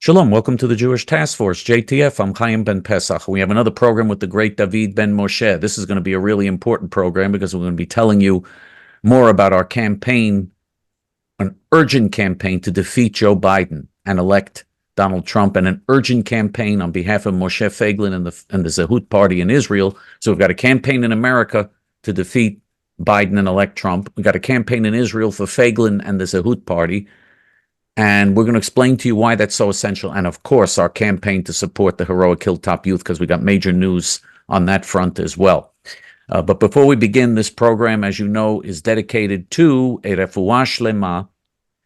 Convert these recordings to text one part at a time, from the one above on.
Shalom, welcome to the Jewish Task Force, JTF. I'm Chaim Ben Pesach. We have another program with the great David Ben Moshe. This is going to be a really important program because we're going to be telling you more about our campaign, an urgent campaign to defeat Joe Biden and elect Donald Trump, and an urgent campaign on behalf of Moshe Feiglin and the Zehut Party in Israel. So we've got a campaign in America to defeat Biden and elect Trump. We've got a campaign in Israel for Feiglin and the Zehut Party. And we're going to explain to you why that's so essential. And of course, our campaign to support the heroic Hilltop Youth, because we got major news on that front as well. But before we begin, this program, as you know, is dedicated to a refuah shlema,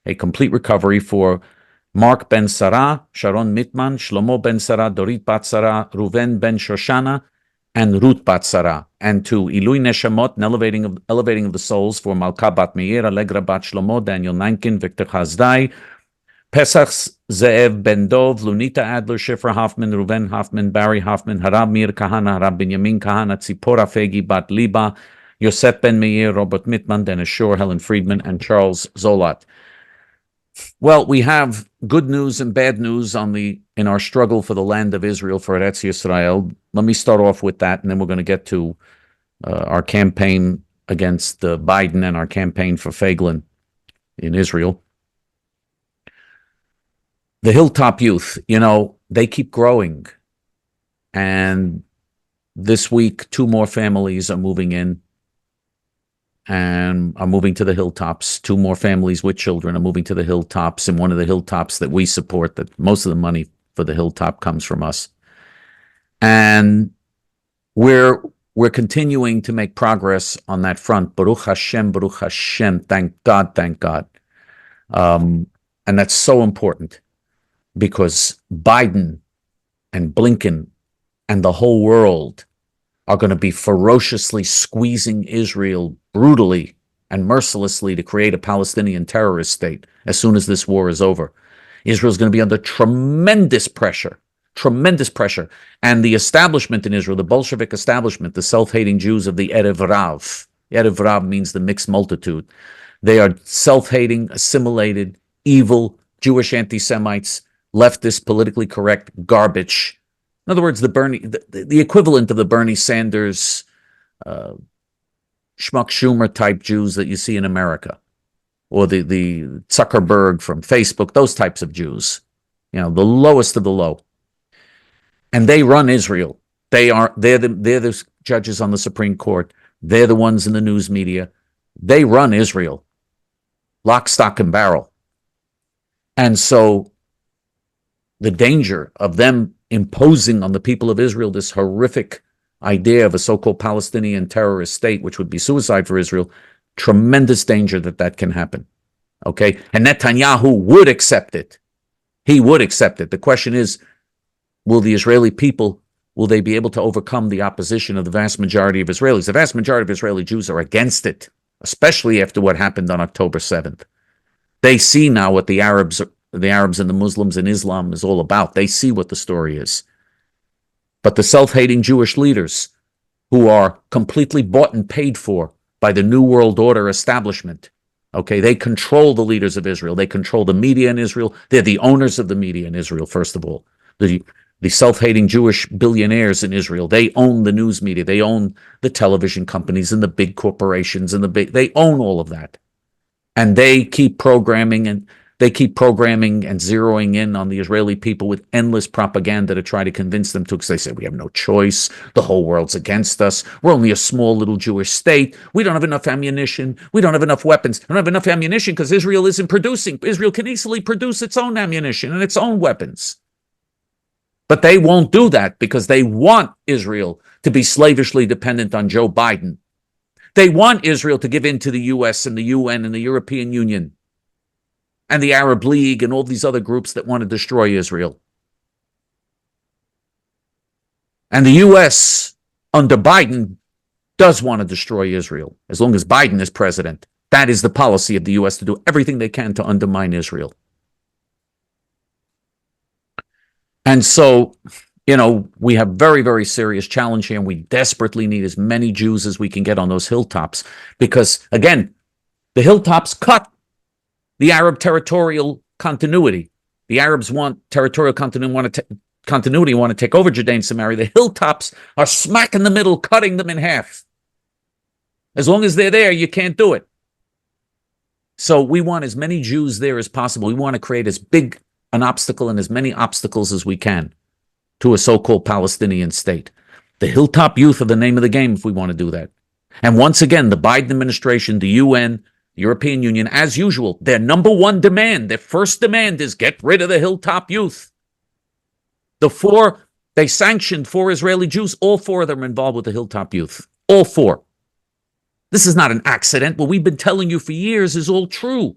a complete recovery for Mark Ben Sarah, Sharon Mitman, Shlomo Ben Sarah, Dorit Bat Sarah, Ruven Ben Shoshana, and Ruth Bat Sarah, and to Ilui Neshamot, an elevating of the souls for Malka Bat Meir, Allegra Bat Shlomo, Daniel Nankin, Victor Chazdai, Pesach Ze'ev Ben Dov, Lunita Adler, Shifra Hoffman, Ruven Hoffman, Barry Hoffman, Harab Mir Kahana, Harab Binyamin Kahana, Tzipora Fegi Bat Liba, Yosef Ben Meir, Robert Mitman, Dennis Shore, Helen Friedman, and Charles Zolat. Well, we have good news and bad news in our struggle for the land of Israel, for Eretz Yisrael. Let me start off with that, and then we're going to get to our campaign against Biden and our campaign for Feiglin in Israel. The Hilltop Youth, they keep growing. And this week, 2 more families are moving in and are moving to the Hilltops. 2 more families with children are moving to the Hilltops, and one of the Hilltops that we support, that most of the money for the Hilltop comes from us. And we're continuing to make progress on that front. Baruch Hashem, thank God, thank God. And that's so important, because Biden and Blinken and the whole world are going to be ferociously squeezing Israel brutally and mercilessly to create a Palestinian terrorist state as soon as this war is over. Israel's going to be under tremendous pressure. And the establishment in Israel, the Bolshevik establishment, the self-hating Jews of the Erev Rav. Erev Rav means the mixed multitude. They are self-hating, assimilated, evil Jewish anti-Semites, leftist, politically correct garbage. In other words, the equivalent of the Bernie Sanders, Schmuck Schumer type Jews that you see in America, or the Zuckerberg from Facebook, those types of Jews, the lowest of the low. And they run Israel. They're the judges on the Supreme Court. They're the ones in the news media. They run Israel, lock, stock, and barrel. And so the danger of them imposing on the people of Israel this horrific idea of a so-called Palestinian terrorist state, which would be suicide for Israel, tremendous danger that can happen. Okay? And Netanyahu would accept it. He would accept it. The question is, will the Israeli people, will they be able to overcome the opposition of the vast majority of Israelis? The vast majority of Israeli Jews are against it, especially after what happened on October 7th. They see now what the Arabs and the Muslims and Islam is all about. They see what the story is. But the self-hating Jewish leaders, who are completely bought and paid for by the New World Order establishment, okay, they control the leaders of Israel. They control the media in Israel. They're the owners of the media in Israel, first of all. The self-hating Jewish billionaires in Israel, they own the news media. They own the television companies and the big corporations and they own all of that. And they keep programming and zeroing in on the Israeli people with endless propaganda to try to convince them to, because they say, we have no choice. The whole world's against us. We're only a small little Jewish state. We don't have enough ammunition. We don't have enough weapons. We don't have enough ammunition because Israel isn't producing. Israel can easily produce its own ammunition and its own weapons. But they won't do that because they want Israel to be slavishly dependent on Joe Biden. They want Israel to give in to the U.S. and the UN and the European Union and the Arab League and all these other groups that want to destroy Israel. And the U.S. under Biden does want to destroy Israel. As long as Biden is president, that is the policy of the U.S., to do everything they can to undermine Israel. And so, we have very, very serious challenge here, and we desperately need as many Jews as we can get on those hilltops. Because, again, the hilltops cut the Arab territorial continuity. The Arabs want territorial continuity, want to take over Judea and Samaria. The hilltops are smack in the middle, cutting them in half. As long as they're there, you can't do it. So we want as many Jews there as possible. We want to create as big an obstacle and as many obstacles as we can to a so-called Palestinian state. The Hilltop Youth are the name of the game if we want to do that. And once again, the Biden administration, the UN, European Union, as usual, their number one demand, their first demand is get rid of the Hilltop Youth. They sanctioned 4 Israeli Jews. All 4 of them are involved with the Hilltop Youth. All 4. This is not an accident. What we've been telling you for years is all true.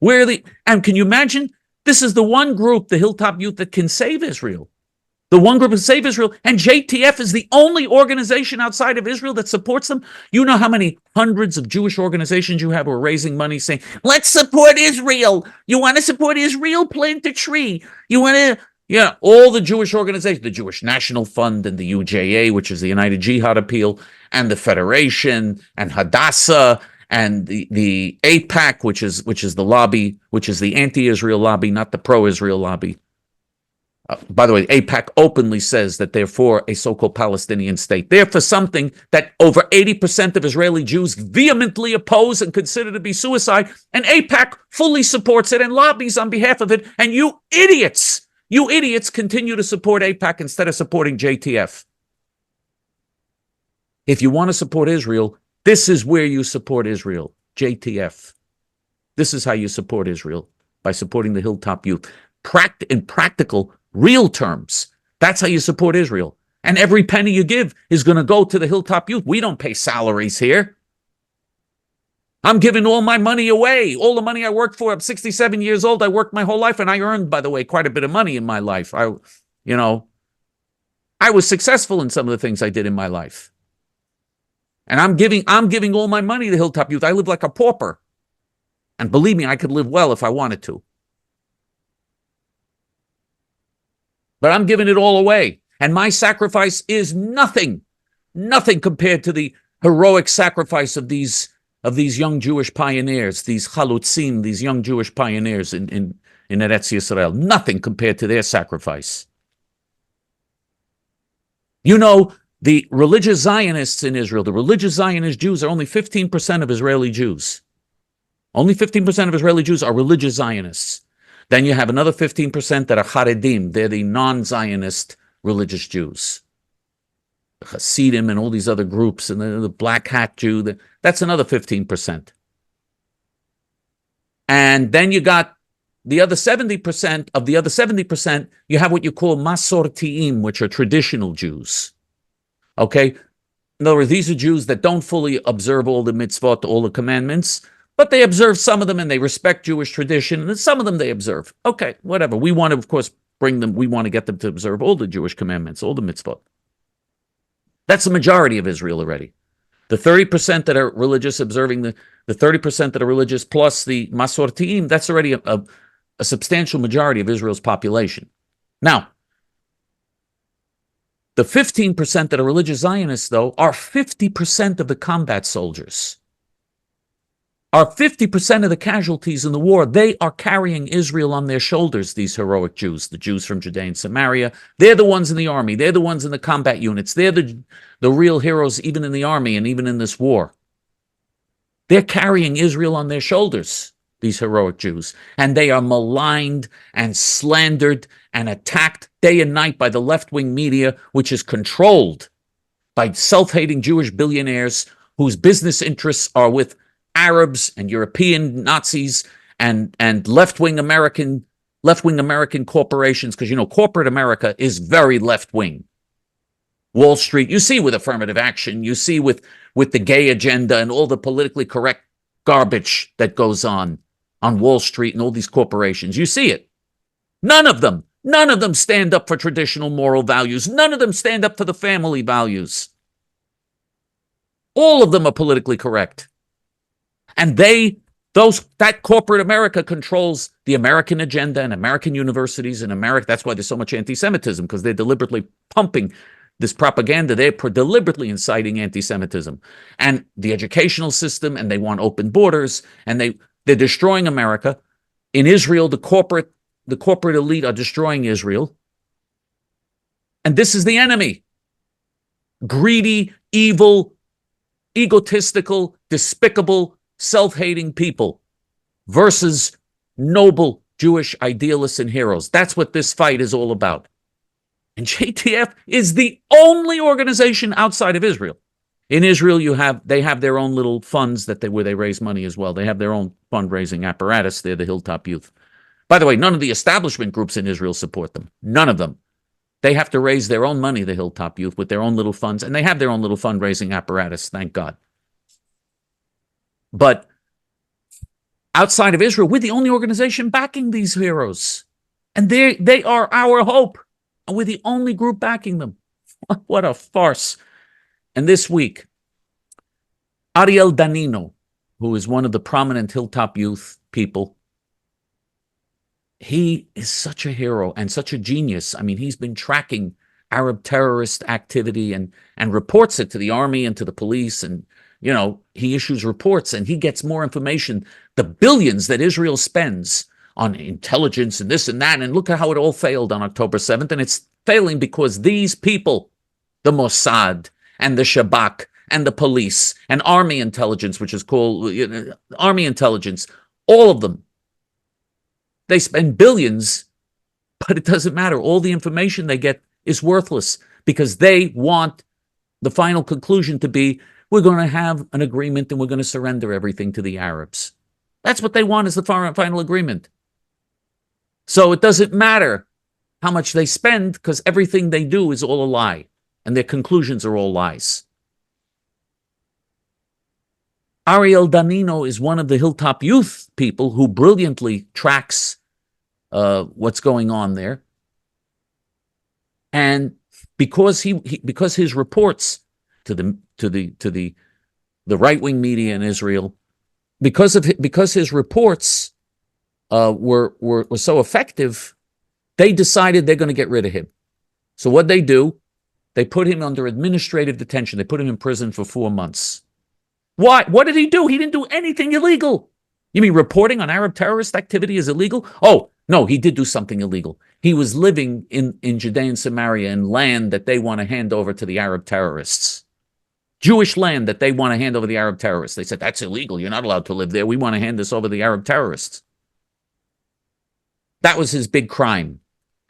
And can you imagine? This is the one group, the Hilltop Youth, that can save Israel. The one group that can save Israel. And JTF is the only organization outside of Israel that supports them. You know how many hundreds of Jewish organizations you have who are raising money saying, let's support Israel. You want to support Israel? Plant a tree. You want to... Yeah, all the Jewish organizations, the Jewish National Fund and the UJA, which is the United Jihad Appeal, and the Federation, and Hadassah, and the AIPAC, which is the lobby, which is the anti-Israel lobby, not the pro-Israel lobby. By the way, AIPAC openly says that they're for a so-called Palestinian state. They're for something that over 80% of Israeli Jews vehemently oppose and consider to be suicide, and AIPAC fully supports it and lobbies on behalf of it, and you idiots continue to support AIPAC instead of supporting JTF. If you want to support Israel, this is where you support Israel, JTF. This is how you support Israel, by supporting the Hilltop Youth. In practical, real terms, that's how you support Israel. And every penny you give is going to go to the Hilltop Youth. We don't pay salaries here. I'm giving all my money away. All the money I worked for. I'm 67 years old. I worked my whole life, and I earned, by the way, quite a bit of money in my life. I was successful in some of the things I did in my life. And I'm giving all my money to Hilltop Youth. I live like a pauper. And believe me, I could live well if I wanted to. But I'm giving it all away. And my sacrifice is nothing compared to the heroic sacrifice of these young Jewish pioneers, these chalutzim, these young Jewish pioneers in Eretz Yisrael. Nothing compared to their sacrifice. You know, the religious Zionists in Israel, the religious Zionist Jews are only 15% of Israeli Jews. Only 15% of Israeli Jews are religious Zionists. Then you have another 15% that are Haredim. They're the non-Zionist religious Jews. The Hasidim and all these other groups, and the Black Hat Jew, that's another 15%. And then you got the other 70%. Of the other 70%, you have what you call Masortiim, which are traditional Jews. Okay? In other words, these are Jews that don't fully observe all the mitzvot, all the commandments, but they observe some of them and they respect Jewish tradition, and some of them they observe. Okay, whatever. We want to, of course, we want to get them to observe all the Jewish commandments, all the mitzvot. That's the majority of Israel already. The 30% that are religious, observing the 30% that are religious, plus the Masortiim, that's already a substantial majority of Israel's population. Now, the 15% that are religious Zionists, though, are 50% of the combat soldiers. Are 50% of the casualties in the war. They are carrying Israel on their shoulders, these heroic Jews, the Jews from Judea and Samaria. They're the ones in the army. They're the ones in the combat units. They're the real heroes, even in the army and even in this war. They're carrying Israel on their shoulders, these heroic Jews. And they are maligned and slandered and attacked day and night by the left-wing media, which is controlled by self-hating Jewish billionaires whose business interests are with Arabs and European Nazis and left-wing American corporations, because, you know, corporate America is very left-wing. Wall Street, you see with affirmative action, you see with the gay agenda and all the politically correct garbage that goes on Wall Street and all these corporations. You see it. None of them stand up for traditional moral values. None of them stand up for the family values. All of them are politically correct. And that corporate America controls the American agenda and American universities in America. That's why there's so much anti-Semitism, because they're deliberately pumping this propaganda. They're deliberately inciting anti-Semitism and the educational system, and they want open borders, and they're destroying America. In Israel, the corporate elite are destroying Israel. And this is the enemy. Greedy, evil, egotistical, despicable, self-hating people versus noble Jewish idealists and heroes. That's what this fight is all about. And JTF is the only organization outside of Israel. In Israel, they have their own little funds where they raise money as well. They have their own fundraising apparatus. They're the Hilltop Youth. By the way, none of the establishment groups in Israel support them. None of them. They have to raise their own money, the Hilltop Youth, with their own little funds, and they have their own little fundraising apparatus, thank God. But outside of Israel, we're the only organization backing these heroes. And they are our hope. And we're the only group backing them. What a farce. And this week, Ariel Danino, who is one of the prominent Hilltop Youth people, he is such a hero and such a genius. I mean, he's been tracking Arab terrorist activity and reports it to the army and to the police. And, you know, he issues reports and he gets more information. The billions that Israel spends on intelligence and this and that. And look at how it all failed on October 7th. And it's failing because these people, the Mossad and the Shabak and the police and army intelligence, which is called army intelligence, all of them, they spend billions, but it doesn't matter. All the information they get is worthless because they want the final conclusion to be, we're going to have an agreement and we're going to surrender everything to the Arabs. That's what they want, is the final agreement. So it doesn't matter how much they spend because everything they do is all a lie and their conclusions are all lies. Ariel Danino is one of the Hilltop Youth people who brilliantly tracks what's going on there. And because because his reports to the right-wing media in Israel, because his reports were so effective, they decided they're going to get rid of him. So what they do, they put him under administrative detention. They put him in prison for 4 months. Why? What did he do? He didn't do anything illegal. You mean reporting on Arab terrorist activity is illegal? Oh, no, he did do something illegal. He was living in Judea and Samaria in land that they want to hand over to the Arab terrorists. Jewish land that they want to hand over to the Arab terrorists. They said, that's illegal. You're not allowed to live there. We want to hand this over to the Arab terrorists. That was his big crime.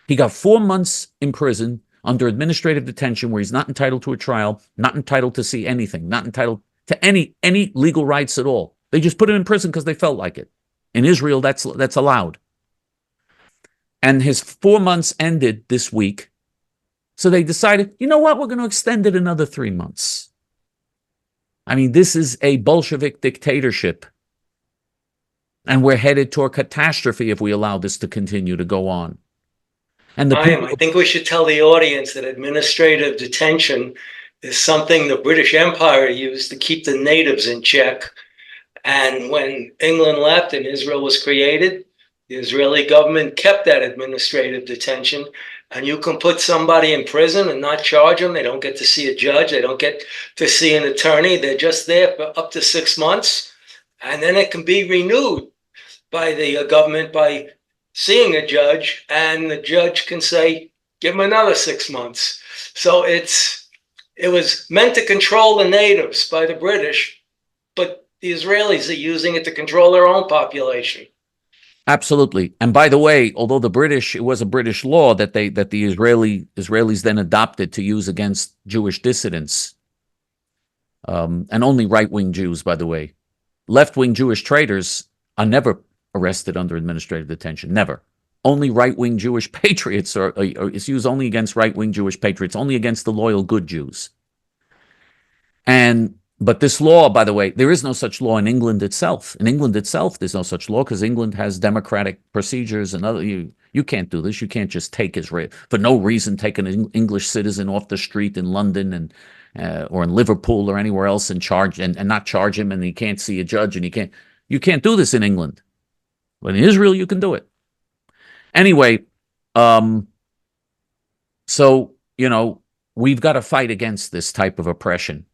He got 4 months in prison under administrative detention where he's not entitled to a trial, not entitled to see anything, not entitled to any legal rights at all. They just put him in prison because they felt like it. In Israel, that's allowed. And his 4 months ended this week. So they decided, you know what? We're going to extend it another 3 months. I mean, this is a Bolshevik dictatorship. And we're headed toward catastrophe if we allow this to continue to go on. And I think we should tell the audience that administrative detention is something the British Empire used to keep the natives in check. And when England left and Israel was created, the Israeli government kept that administrative detention. And you can put somebody in prison and not charge them. They don't get to see a judge. They don't get to see an attorney. They're just there for up to 6 months. And then it can be renewed by the government by seeing a judge. And the judge can say, give them another 6 months. So it was meant to control the natives by the British, but the Israelis are using it to control their own population. Absolutely. And by the way, although it was a British law that the Israelis then adopted to use against Jewish dissidents, and only right-wing Jews, by the way. Left-wing Jewish traitors are never arrested under administrative detention, never. Only right-wing Jewish patriots it's used only against right-wing Jewish patriots, only against the loyal good Jews. But this law, by the way, there is no such law in England itself. In England itself, there's no such law because England has democratic procedures and other. You can't do this. You can't just for no reason take an English citizen off the street in London or in Liverpool or anywhere else and charge and not charge him, and he can't see a judge, and you can't do this in England. But in Israel, you can do it. Anyway, so we've got to fight against this type of oppression.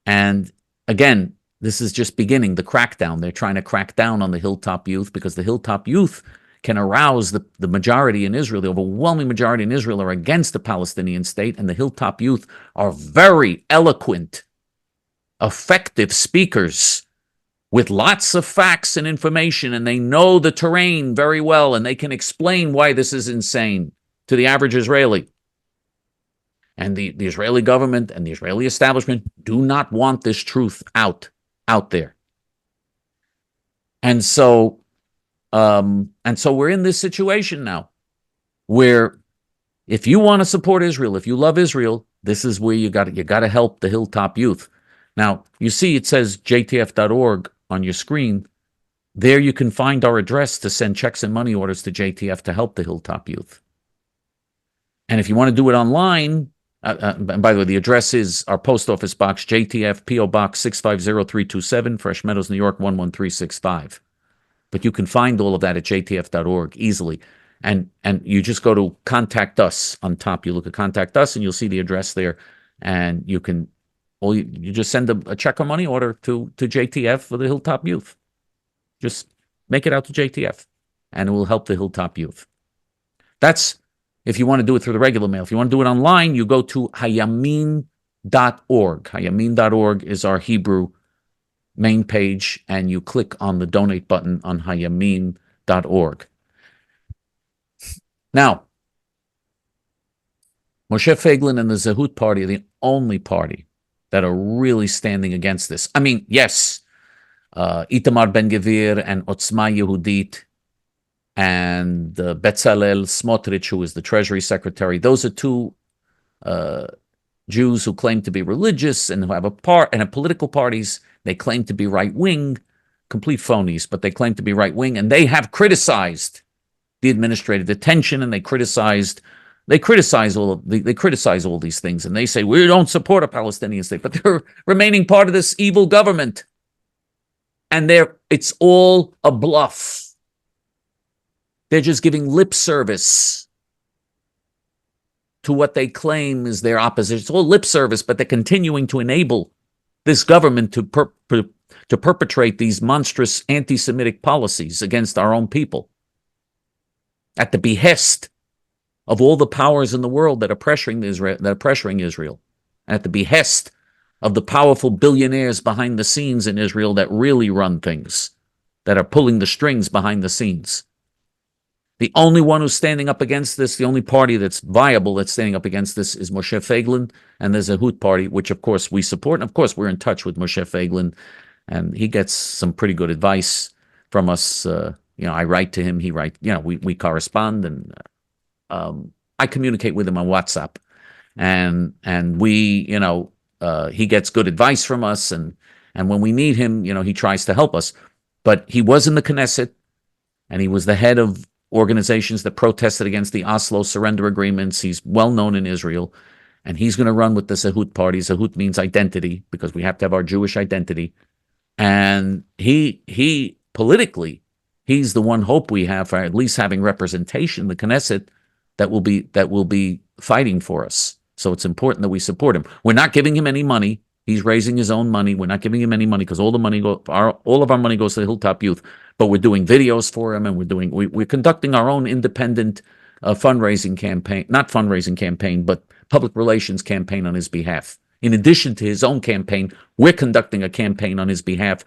And again, this is just beginning, the crackdown. They're trying to crack down on the Hilltop Youth because the Hilltop Youth can arouse the majority in Israel. The overwhelming majority in Israel are against the Palestinian state, and the Hilltop Youth are very eloquent, effective speakers with lots of facts and information, and they know the terrain very well, and they can explain why this is insane to the average Israeli. And the Israeli government and the Israeli establishment do not want this truth out there. And so we're in this situation now where if you want to support Israel, if you love Israel, this is where you got to help the Hilltop Youth. Now, you see it says JTF.org on your screen. There you can find our address to send checks and money orders to JTF to help the Hilltop Youth. And if you want to do it online, and by the way, the address is our post office box, JTF, P.O. Box 650327, Fresh Meadows, New York 11365. But you can find all of that at JTF.org easily. And you just go to Contact Us on top. You look at Contact Us and you'll see the address there. And you can, you just send a check or money order to JTF for the Hilltop Youth. Just make it out to JTF and it will help the Hilltop Youth. That's if you want to do it through the regular mail. If you want to do it online, you go to hayamin.org. Hayamin.org is our Hebrew main page, and you click on the donate button on hayamin.org. Now, Moshe Feiglin and the Zehut Party are the only party that are really standing against this. I mean, yes, Itamar Ben-Gvir and Otzma Yehudit and Betzalel Smotrich, who is the Treasury Secretary, those are two Jews who claim to be religious and who have political parties. They claim to be right-wing, complete phonies, but they claim to be right-wing, and they have criticized the administrative detention, and they criticize all these things, and they say we don't support a Palestinian state, but they're remaining part of this evil government, and it's all a bluff. They're just giving lip service to what they claim is their opposition. It's all lip service, but they're continuing to enable this government to perpetrate these monstrous anti-Semitic policies against our own people at the behest of all the powers in the world that are pressuring Israel, and at the behest of the powerful billionaires behind the scenes in Israel that really run things, that are pulling the strings behind the scenes. The only one who's standing up against this, the only party that's viable that's standing up against this is Moshe Feiglin and the Zehut Party, which of course we support. And of course we're in touch with Moshe Feiglin, and he gets some pretty good advice from us. I write to him, he writes, we correspond, and I communicate with him on WhatsApp, and we, he gets good advice from us, and when we need him, he tries to help us. But he was in the Knesset, and he was the head of organizations that protested against the Oslo surrender agreements. He's well known in Israel, and he's going to run with the Zehut Party. Zehut means identity, because we have to have our Jewish identity. And he politically, he's the one hope we have for at least having representation in the Knesset that will be fighting for us. So it's important that we support him. We're not giving him any money. He's raising his own money. We're not giving him any money because all of our money goes to the Hilltop Youth. But we're doing videos for him, and we're conducting our own independent fundraising campaign, not fundraising campaign, but public relations campaign on his behalf. In addition to his own campaign, we're conducting a campaign on his behalf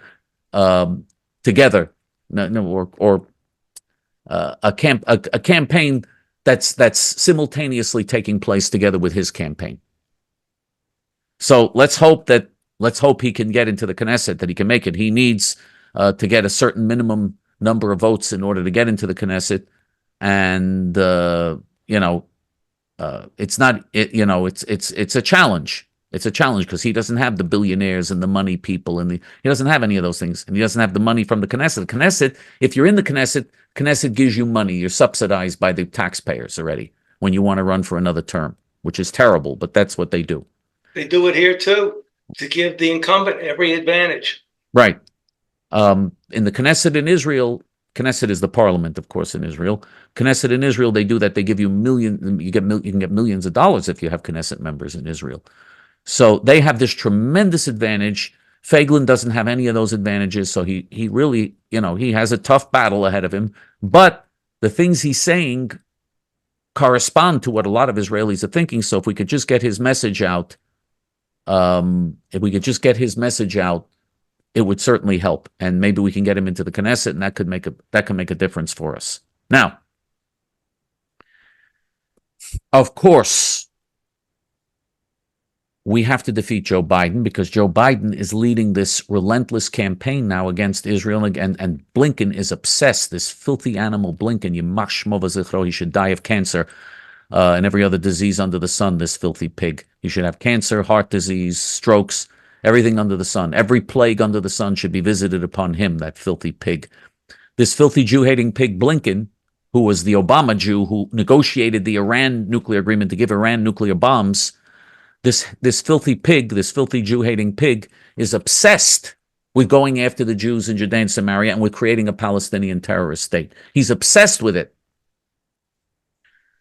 together, a campaign that's simultaneously taking place together with his campaign. So let's hope he can get into the Knesset, that he can make it. He needs to get a certain minimum number of votes in order to get into the Knesset, and it's a challenge. It's a challenge because he doesn't have the billionaires and the money people, and he doesn't have any of those things, and he doesn't have the money from the Knesset. The Knesset, if you're in the Knesset gives you money. You're subsidized by the taxpayers already when you want to run for another term, which is terrible, but that's what they do. They do it here too, to give the incumbent every advantage. Right. In the Knesset in Israel, Knesset is the parliament, of course, in Israel. Knesset in Israel, they do that. They give you you can get millions of dollars if you have Knesset members in Israel. So they have this tremendous advantage Feiglin doesn't have any of those advantages, so he really, he has a tough battle ahead of him. But the things he's saying correspond to what a lot of Israelis are thinking. So if we could just get his message out, it would certainly help, and maybe we can get him into the Knesset, and that could make a difference for us. Now, of course, we have to defeat Joe Biden, because Joe Biden is leading this relentless campaign now against Israel, and Blinken is obsessed. This filthy animal Blinken, Yimach Shmo v'zichro, he should die of cancer and every other disease under the sun, this filthy pig. He should have cancer, heart disease, strokes, everything under the sun. Every plague under the sun should be visited upon him, that filthy pig. This filthy Jew-hating pig Blinken, who was the Obama Jew who negotiated the Iran nuclear agreement to give Iran nuclear bombs, this filthy pig, this filthy Jew-hating pig, is obsessed with going after the Jews in Judea and Samaria and with creating a Palestinian terrorist state. He's obsessed with it.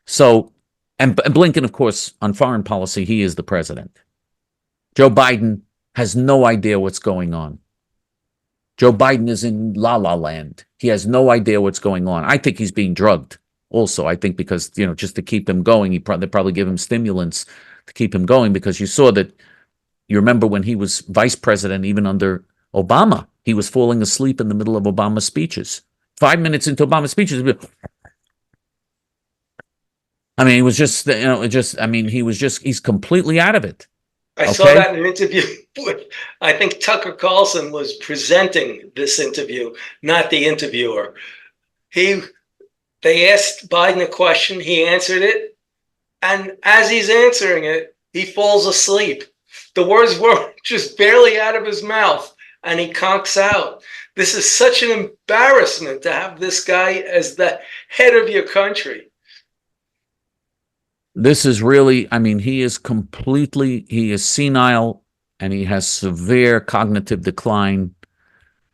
So, and Blinken, of course, on foreign policy, he is the president. Joe Biden has no idea what's going on. Joe Biden is in la-la land. He has no idea what's going on. I think he's being drugged also. I think because, just to keep him going, they probably give him stimulants to keep him going, because you saw that, you remember when he was vice president, even under Obama, he was falling asleep in the middle of Obama's speeches. 5 minutes into Obama's speeches, he was just, he's completely out of it. I saw that in an interview. I think Tucker Carlson was presenting this interview, not the interviewer. They asked Biden a question, he answered it, and as he's answering it, he falls asleep. The words were just barely out of his mouth, and he conks out. This is such an embarrassment to have this guy as the head of your country. This is really, he is senile, and he has severe cognitive decline,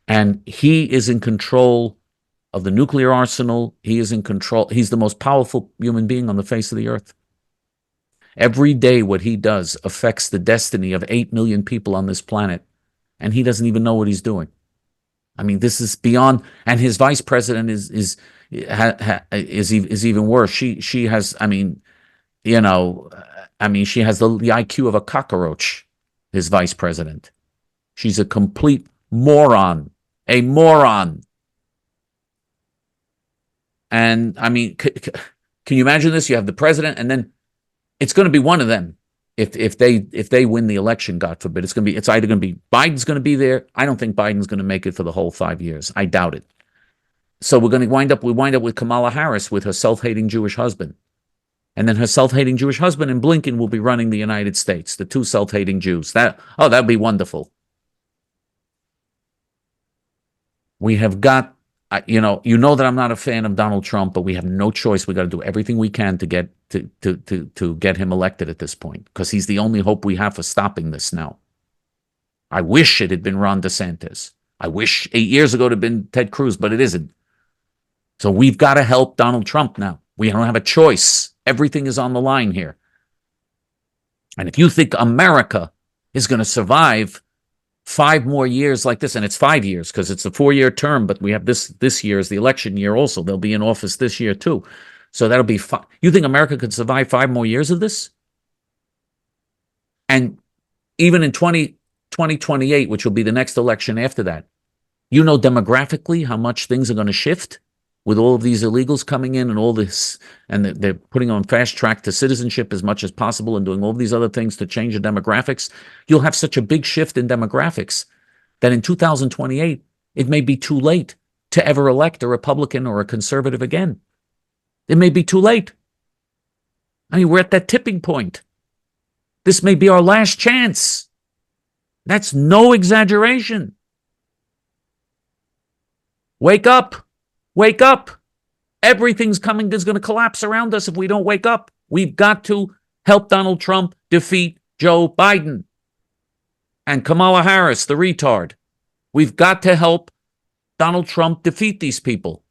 and he is in control of the nuclear arsenal. He is in control. He's the most powerful human being on the face of the earth. Every day what he does affects the destiny of 8 million people on this planet, and he doesn't even know what he's doing. This is beyond, and his vice president is even worse. She has, she has the IQ of a cockroach, his vice president. She's a complete moron, a moron. And can you imagine this? You have the president, and then it's going to be one of them. If they win the election, God forbid, it's either going to be Biden's going to be there. I don't think Biden's going to make it for the whole 5 years. I doubt it. So we wind up with Kamala Harris with her self-hating Jewish husband. And then her self-hating Jewish husband and Blinken will be running the United States, the two self-hating Jews. That'd be wonderful. We have got, that I'm not a fan of Donald Trump, but we have no choice. We got to do everything we can to get him elected at this point, because he's the only hope we have for stopping this now. I wish it had been Ron DeSantis. I wish 8 years ago it had been Ted Cruz, but it isn't. So we've got to help Donald Trump now. We don't have a choice. Everything is on the line here. And if you think America is going to survive 5 more years like this, and it's 5 years because it's a 4-year term, but we have this year is the election year also. They'll be in office this year too. So that'll be you think America could survive 5 more years of this? And even in 2028, which will be the next election after that, demographically how much things are going to shift with all of these illegals coming in and all this, and they're putting on fast track to citizenship as much as possible and doing all these other things to change the demographics. You'll have such a big shift in demographics that in 2028, it may be too late to ever elect a Republican or a conservative again. It may be too late. We're at that tipping point. This may be our last chance. That's no exaggeration. Wake up. Wake up. Everything's going to collapse around us if we don't wake up. We've got to help Donald Trump defeat Joe Biden and Kamala Harris, the retard. We've got to help Donald Trump defeat these people.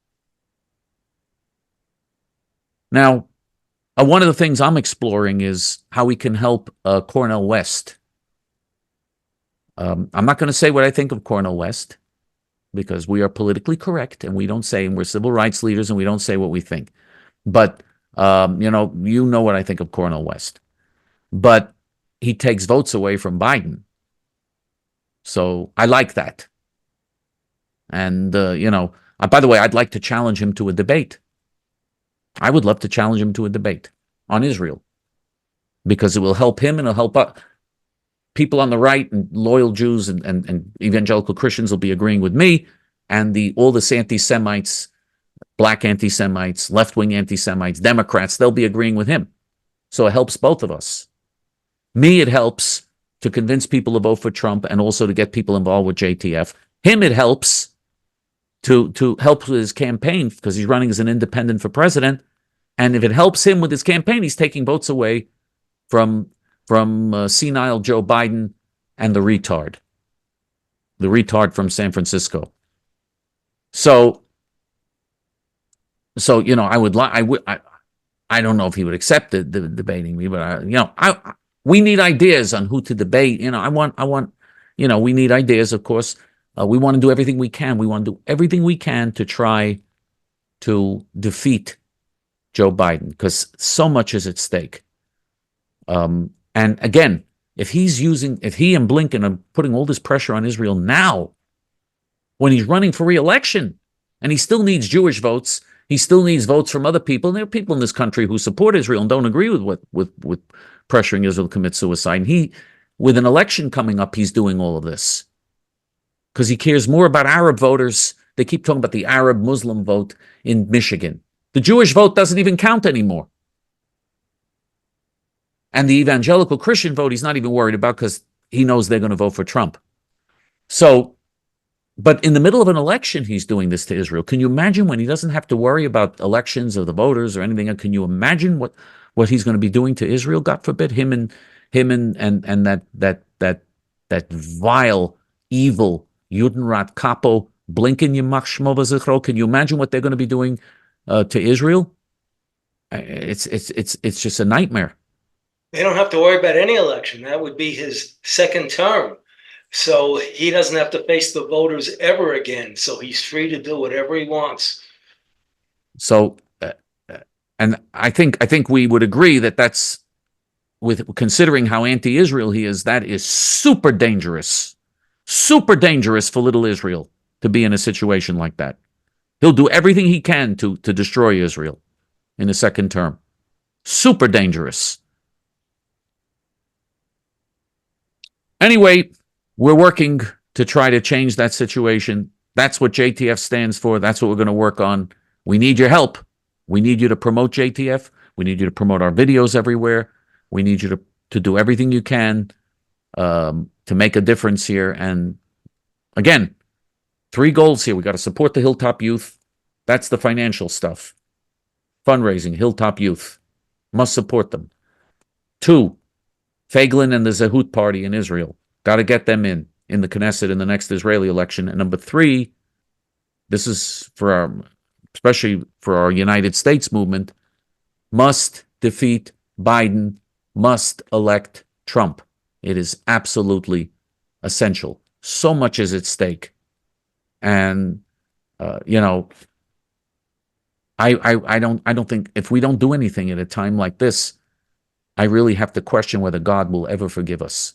Now, one of the things I'm exploring is how we can help Cornel West. I'm not going to say what I think of Cornel West because we are politically correct and we don't say, and we're civil rights leaders and we don't say what we think. But, you know what I think of Cornel West. But he takes votes away from Biden. So I like that. And, by the way, I'd like to challenge him to a debate. I would love to challenge him to a debate on Israel because it will help him and it'll help people on the right and loyal Jews and evangelical Christians will be agreeing with me, and all this anti-Semites, black anti-Semites, left-wing anti-Semites, Democrats, they'll be agreeing with him. So it helps both of us. Me, it helps to convince people to vote for Trump and also to get people involved with JTF. Him, it helps to help with his campaign because he's running as an independent for president. And if it helps him with his campaign, he's taking votes away from senile Joe Biden and the retard from San Francisco. So I don't know if he would accept the debating me, but we need ideas on who to debate. We need ideas, of course. We want to do everything we can. We want to do everything we can to try to defeat Joe Biden because so much is at stake. And again, if he and Blinken are putting all this pressure on Israel now, when he's running for re-election, and he still needs Jewish votes, he still needs votes from other people. And there are people in this country who support Israel and don't agree with pressuring Israel to commit suicide. And with an election coming up, he's doing all of this because he cares more about Arab voters. They keep talking about the Arab Muslim vote in Michigan. The Jewish vote doesn't even count anymore. And the evangelical Christian vote, he's not even worried about because he knows they're going to vote for Trump. So, but in the middle of an election, he's doing this to Israel. Can you imagine when he doesn't have to worry about elections or the voters or anything? Can you imagine what he's going to be doing to Israel? God forbid him and that vile, evil Judenrat capo Blinken Yimach Shmo V'Zichro. Can you imagine what they're going to be doing to Israel? It's just a nightmare. They don't have to worry about any election. That would be his second term. So he doesn't have to face the voters ever again. So he's free to do whatever he wants. So, and I think we would agree that that's, with considering how anti-Israel he is, that is super dangerous for little Israel to be in a situation like that. He'll do everything he can to destroy Israel in a second term. Super dangerous. Anyway, we're working to try to change that situation. That's what JTF stands for. That's what we're going to work on. We need your help. We need you to promote JTF. We need you to promote our videos everywhere. We need you to do everything you can to make a difference here. And again, 3 goals here. We got to support the Hilltop Youth. That's the financial stuff. Fundraising, Hilltop Youth. Must support them. 2, Feiglin and the Zehut Party in Israel. Got to get them in the Knesset in the next Israeli election. And number 3, this is especially for our United States movement, must defeat Biden, must elect Trump. It is absolutely essential. So much is at stake. And, I don't think if we don't do anything at a time like this, I really have to question whether God will ever forgive us.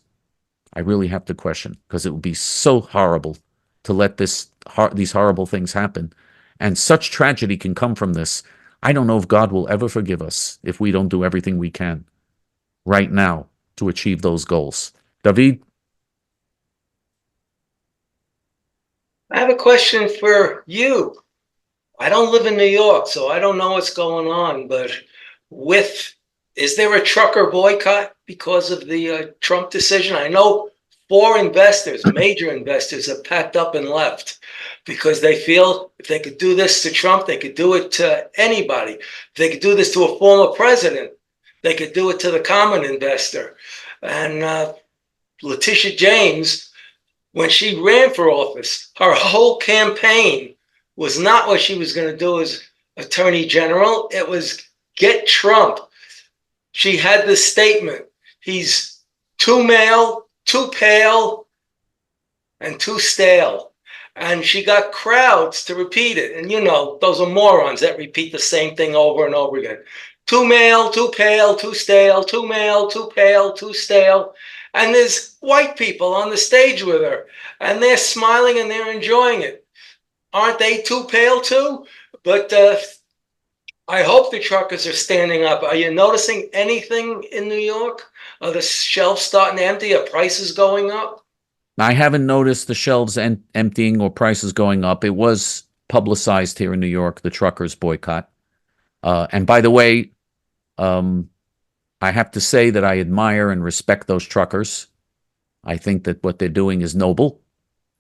I really have to question because it would be so horrible to let these horrible things happen. And such tragedy can come from this. I don't know if God will ever forgive us if we don't do everything we can right now to achieve those goals. David? I have a question for you. I don't live in New York, so I don't know what's going on, but is there a trucker boycott because of the Trump decision? I know 4 investors, major investors, have packed up and left because they feel if they could do this to Trump, they could do it to anybody. If they could do this to a former president, they could do it to the common investor. And Letitia James, when she ran for office, her whole campaign was not what she was going to do as Attorney General. It was get Trump. She had this statement: he's too male, too pale, and too stale. And she got crowds to repeat it. And you know, those are morons that repeat the same thing over and over again. Too male, too pale, too stale, too male, too pale, too stale. And there's white people on the stage with her, and they're smiling and they're enjoying it. Aren't they too pale too? But I hope the truckers are standing up. Are you noticing anything in New York? Are the shelves starting to empty? Are prices going up? I haven't noticed the shelves emptying or prices going up. It was publicized here in New York, the truckers' boycott. And by the way, I have to say that I admire and respect those truckers. I think that what they're doing is noble,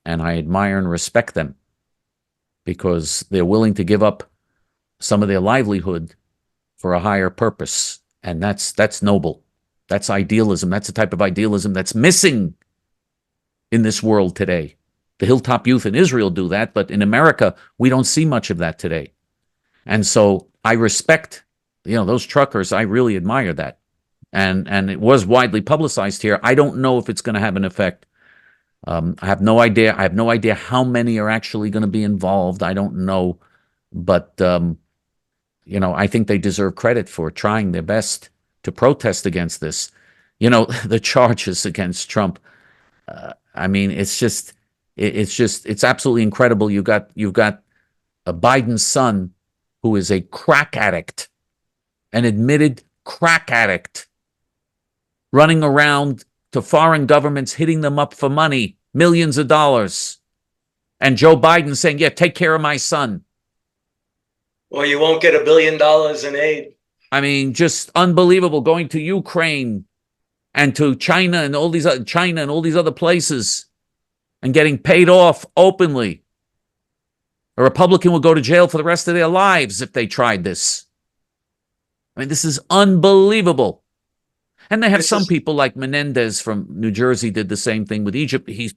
and I admire and respect them because they're willing to give up some of their livelihood for a higher purpose. And that's noble. That's idealism. That's the type of idealism that's missing in this world today. The Hilltop Youth in Israel do that, but in America, we don't see much of that today. And so I respect, those truckers. I really admire that. And it was widely publicized here. I don't know if it's going to have an effect. I have no idea. I have no idea how many are actually going to be involved. I don't know. But, I think they deserve credit for trying their best to protest against this. The charges against Trump. It's absolutely incredible. You've got a Biden's son who is a crack addict, an admitted crack addict, running around to foreign governments, hitting them up for money, millions of dollars. And Joe Biden saying, yeah, take care of my son. Well, you won't get $1 billion in aid. Just unbelievable, going to Ukraine and to China and all these other places and getting paid off openly. A Republican will go to jail for the rest of their lives if they tried this. This is unbelievable. And they have some people like Menendez from New Jersey did the same thing with Egypt. He's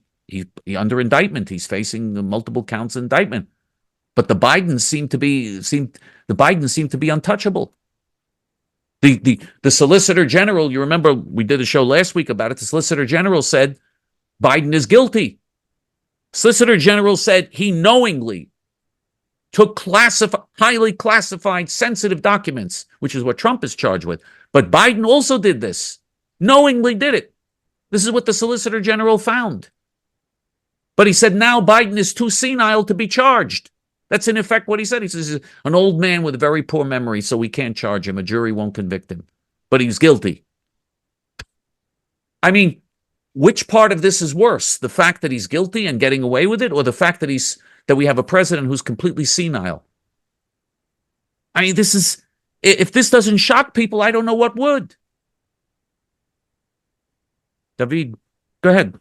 under indictment. He's facing multiple counts of indictment. But the Bidens seem to be untouchable. The Solicitor General, you remember we did a show last week about it. The Solicitor General said Biden is guilty. Solicitor General said he knowingly took highly classified, sensitive documents, which is what Trump is charged with. But Biden also did this, knowingly did it. This is what the Solicitor General found. But he said now Biden is too senile to be charged. That's in effect what he said. He says he's an old man with a very poor memory, so we can't charge him. A jury won't convict him. But he's guilty. Which part of this is worse? The fact that he's guilty and getting away with it, or the fact that we have a president who's completely senile? If this doesn't shock people, I don't know what would. David, go ahead.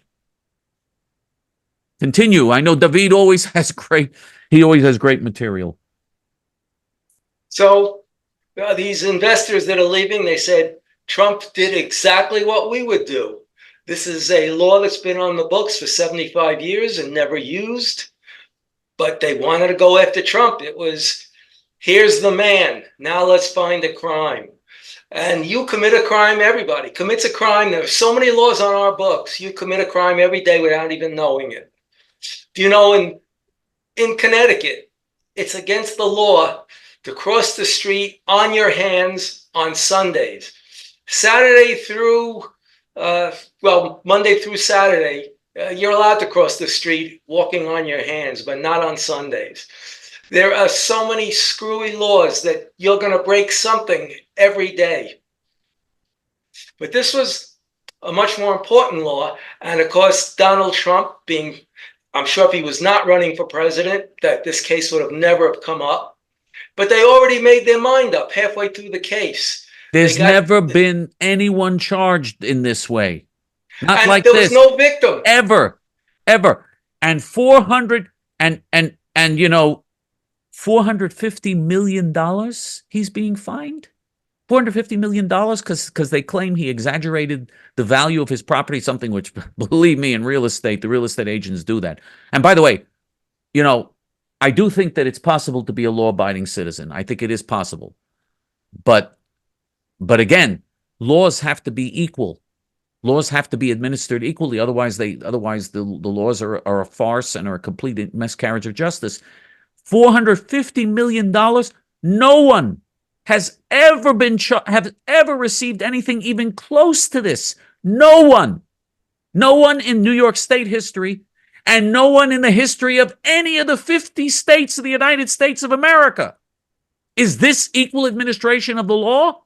Continue. I know David always has great material. So these investors that are leaving, they said Trump did exactly what we would do. This is a law that's been on the books for 75 years and never used, but they wanted to go after Trump. It was, here's the man. Now let's find a crime. And you commit a crime, everybody commits a crime. There are so many laws on our books. You commit a crime every day without even knowing it. Do you know in Connecticut, it's against the law to cross the street on your hands on Sundays. Monday through Saturday, you're allowed to cross the street walking on your hands, but not on Sundays. There are so many screwy laws that you're going to break something every day. But this was a much more important law. And of course, Donald Trump I'm sure if he was not running for president, that this case would have never come up. But they already made their mind up halfway through the case. There's never been anyone charged in this way. Not like this. There was no victim. Ever. And $450 million he's being fined? $450 million because they claim he exaggerated the value of his property, something which, believe me, in real estate, the real estate agents do that. And by the way, I do think that it's possible to be a law-abiding citizen. I think it is possible. But again, laws have to be equal. Laws have to be administered equally. Otherwise, the laws are a farce and are a complete miscarriage of justice. $450 million. No one has ever have ever received anything even close to this. No one. No one in New York State history, and no one in the history of any of the 50 states of the United States of America. Is this equal administration of the law?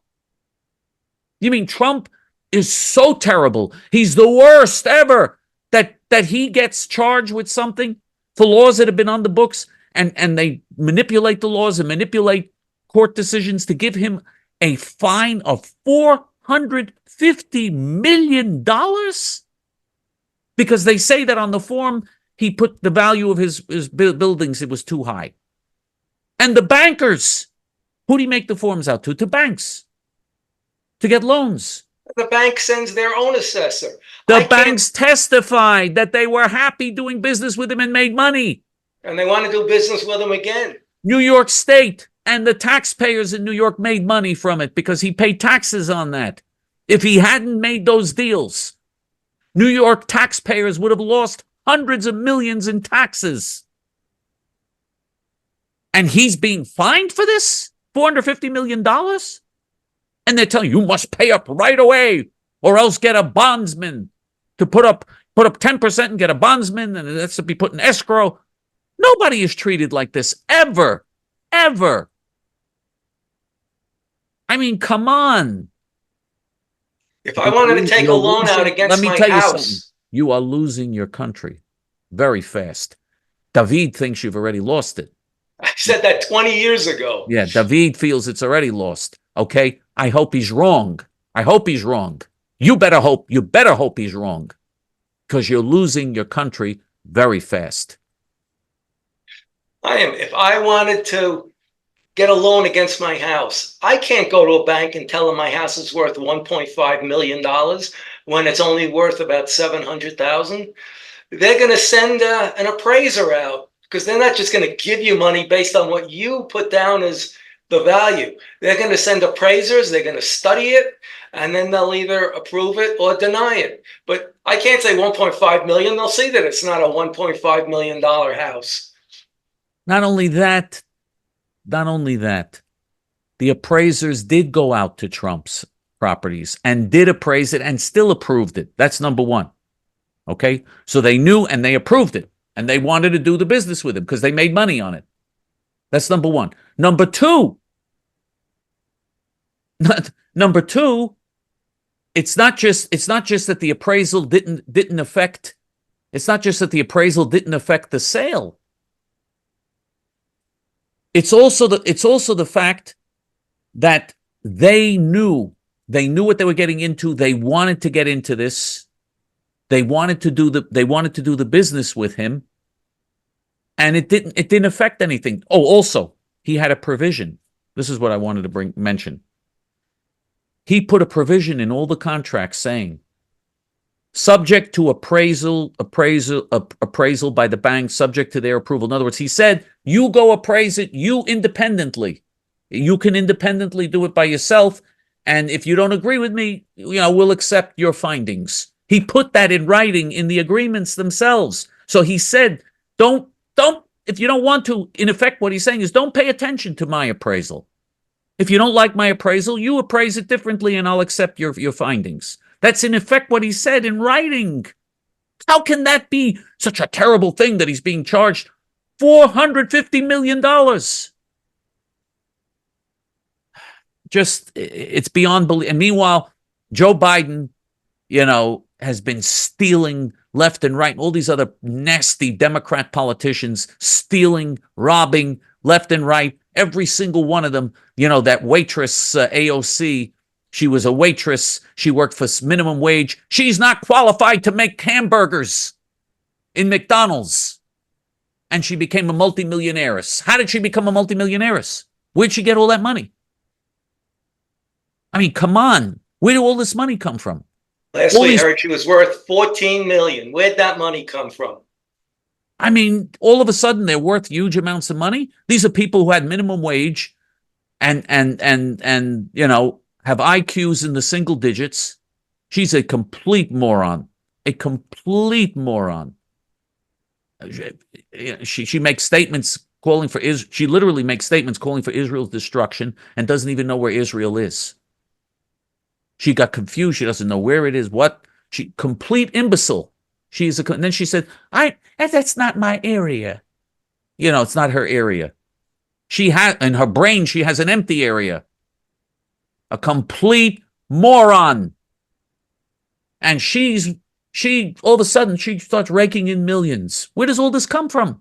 You mean Trump is so terrible, he's the worst ever, that he gets charged with something for laws that have been on the books, and they manipulate the laws and manipulate court decisions to give him a fine of $450 million? Because they say that on the form, he put the value of his buildings, it was too high. And the bankers, who do he make the forms out to? To banks. To get loans. The bank sends their own assessor. The banks testified that they were happy doing business with him and made money. And they want to do business with him again. New York State and the taxpayers in New York made money from it because he paid taxes on that. If he hadn't made those deals, New York taxpayers would have lost hundreds of millions in taxes. And he's being fined for this? $450 million? And they're telling you, you must pay up right away or else get a bondsman to put up 10% and get a bondsman, and that's to be put in escrow. Nobody is treated like this ever, ever. I mean, come on. If I wanted to take a loan out against my house. You are losing your country very fast. David thinks you've already lost it. I said that 20 years ago. Yeah, David feels it's already lost. Okay? I hope he's wrong. I hope he's wrong. You better hope he's wrong. Because you're losing your country very fast. If I wanted to get a loan against my house, I can't go to a bank and tell them my house is worth $1.5 million when it's only worth about $700,000. They're going to send an appraiser out, because they're not just going to give you money based on what you put down as the value. They're going to send appraisers, they're going to study it, and then they'll either approve it or deny it. But I can't say 1.5 million. They'll see that it's not a $1.5 million house. Not only that, the appraisers did go out to Trump's properties and did appraise it and still approved it. That's number one. Okay? So they knew and they approved it, and they wanted to do the business with him because they made money on it. That's number one. Number two, it's not just that the appraisal didn't affect. It's not just that the appraisal didn't affect the sale. It's also the fact that they knew what they were getting into. They wanted to get into this. They wanted to do the business with him, and it didn't affect anything. Oh, also, he had a provision. This is what I wanted to mention. He put a provision in all the contracts saying, subject to appraisal by the bank, subject to their approval. In other words, he said, you go appraise it, you independently. You can independently do it by yourself. And if you don't agree with me, we'll accept your findings. He put that in writing in the agreements themselves. So he said, don't, if you don't want to, in effect, what he's saying is don't pay attention to my appraisal. If you don't like my appraisal, you appraise it differently and I'll accept your findings. That's in effect what he said in writing. How can that be such a terrible thing that he's being charged $450 million? Just, it's beyond belief. And meanwhile, Joe Biden, has been stealing left and right. And all these other nasty Democrat politicians stealing, robbing left and right. Every single one of them, that waitress, AOC, she was a waitress. She worked for minimum wage. She's not qualified to make hamburgers in McDonald's. And she became a multimillionaire. How did she become a multimillionaire? Where'd she get all that money? I mean, come on. Where did all this money come from? Last we heard she was worth $14 million. Where'd that money come from? I mean, all of a sudden they're worth huge amounts of money. These are people who had minimum wage and have IQs in the single digits. She's a complete moron. A complete moron. She makes statements calling for Israel. She literally makes statements calling for Israel's destruction and doesn't even know where Israel is. She got confused. She doesn't know where it is. What? She complete imbecile. And then she said, that's not my area. You know, it's not her area. She has, in her brain, she has an empty area. A complete moron. And she all of a sudden, she starts raking in millions. Where does all this come from?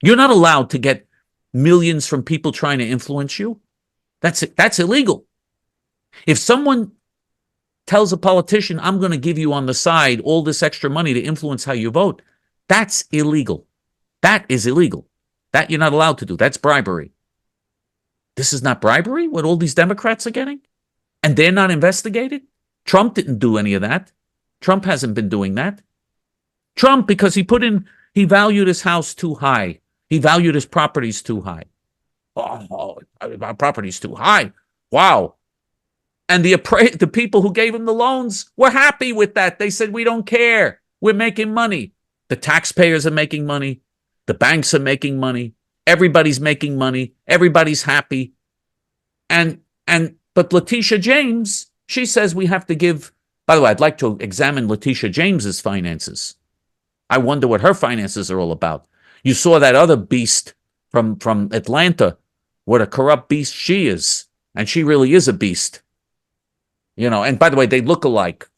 You're not allowed to get millions from people trying to influence you. That's illegal. If someone tells a politician, I'm going to give you on the side all this extra money to influence how you vote, that's illegal. That is illegal. That you're not allowed to do. That's bribery. This is not bribery, what all these Democrats are getting? And they're not investigated? Trump didn't do any of that. Trump hasn't been doing that. Trump, because he valued his house too high. He valued his properties too high. Oh, our property's too high. Wow. And the people who gave him the loans were happy with that. They said, we don't care. We're making money. The taxpayers are making money. The banks are making money. Everybody's making money. Everybody's happy. But Letitia James, she says we have to give. By the way, I'd like to examine Letitia James's finances. I wonder what her finances are all about. You saw that other beast from Atlanta, what a corrupt beast she is. And she really is a beast. You know, and by the way, they look alike.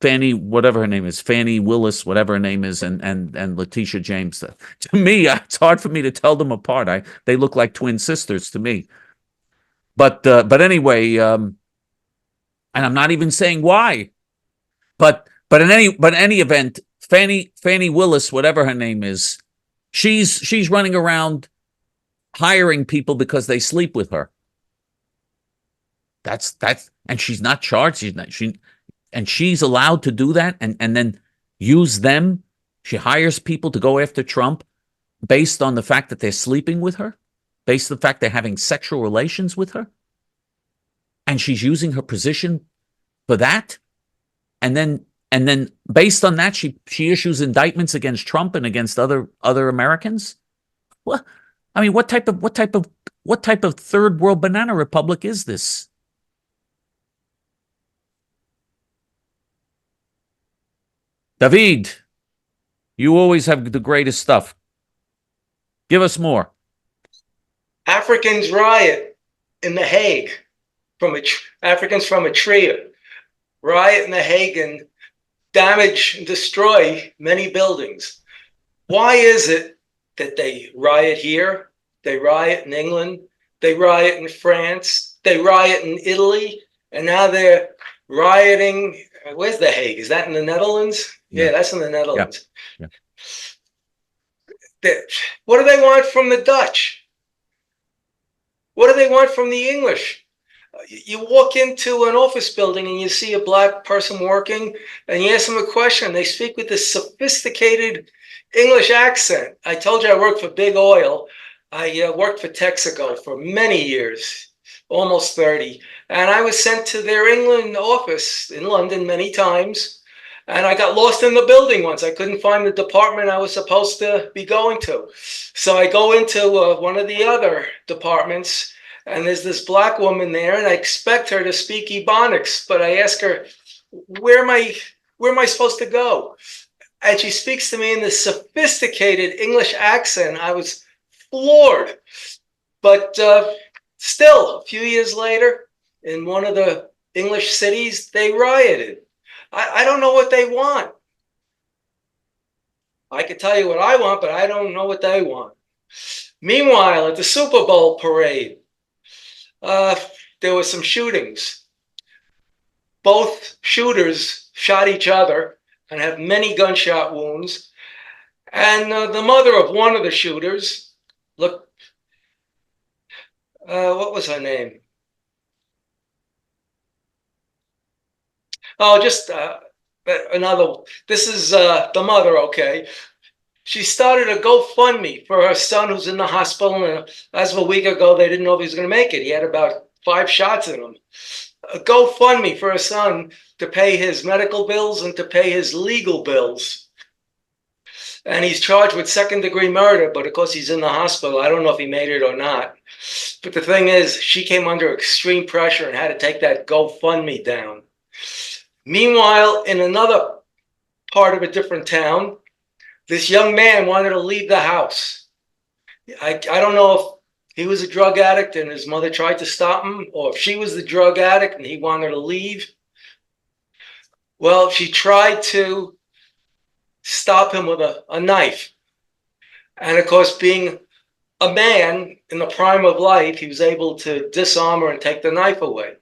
Fannie, whatever her name is, Fannie Willis, whatever her name is, and Letitia James. To me, it's hard for me to tell them apart. They look like twin sisters to me. But anyway, and I'm not even saying why. But in any event, Fannie Willis, whatever her name is, she's running around hiring people because they sleep with her. That's and she's not charged. She's allowed to do that and then use them. She hires people to go after Trump based on the fact that they're sleeping with her, based on the fact they're having sexual relations with her. And she's using her position for that. And then based on that, she issues indictments against Trump and against other Americans. Well, I mean, what type of third world banana republic is this? David, you always have the greatest stuff. Give us more. Africans riot in The Hague Africans from Eritrea riot in The Hague and damage and destroy many buildings. Why is it that they riot here? They riot in England. They riot in France. They riot in Italy. And now they're rioting. Where's The Hague? Is that in the Netherlands? Yeah, that's in the Netherlands. Yeah. What do they want from the Dutch? What do they want from the English? You walk into an office building and you see a black person working and you ask them a question. They speak with this sophisticated English accent. I told you I worked for Big Oil. I worked for Texaco for many years, almost 30. And I was sent to their England office in London many times. And I got lost in the building once. I couldn't find the department I was supposed to be going to. So I go into one of the other departments, and there's this black woman there, and I expect her to speak Ebonics, but I ask her, where am I supposed to go? And she speaks to me in this sophisticated English accent. I was floored. But still, a few years later, in one of the English cities, they rioted. I don't know what they want. I could tell you what I want, but I don't know what they want. Meanwhile, at the Super Bowl parade, there were some shootings. Both shooters shot each other and have many gunshot wounds. And the mother of one of the shooters, look, what was her name? Oh, just another. This is the mother, okay? She started a GoFundMe for her son who's in the hospital. And as of a week ago, they didn't know if he was going to make it. He had about 5 shots in him. a GoFundMe for his son to pay his medical bills and to pay his legal bills. And he's charged with second-degree murder, but of course he's in the hospital. I don't know if he made it or not. But the thing is, she came under extreme pressure and had to take that GoFundMe down. Meanwhile, in another part of a different town, this young man wanted to leave the house. I don't know if he was a drug addict and his mother tried to stop him, or if she was the drug addict and he wanted to leave. Well, she tried to stop him with a knife. And of course, being a man in the prime of life, he was able to disarm her and take the knife away.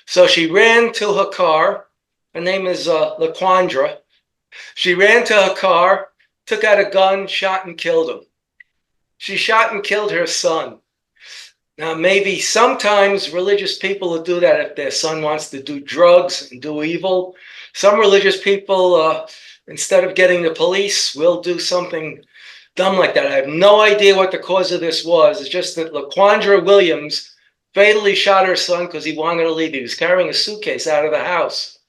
So she ran to her car. Her name is LaQuandra. She ran to her car, took out a gun, shot and killed him. She shot and killed her son. Now, maybe sometimes religious people will do that if their son wants to do drugs and do evil. Some religious people, instead of getting the police, will do something dumb like that. I have no idea what the cause of this was. It's just that LaQuandra Williams fatally shot her son because he wanted to leave. He was carrying a suitcase out of the house.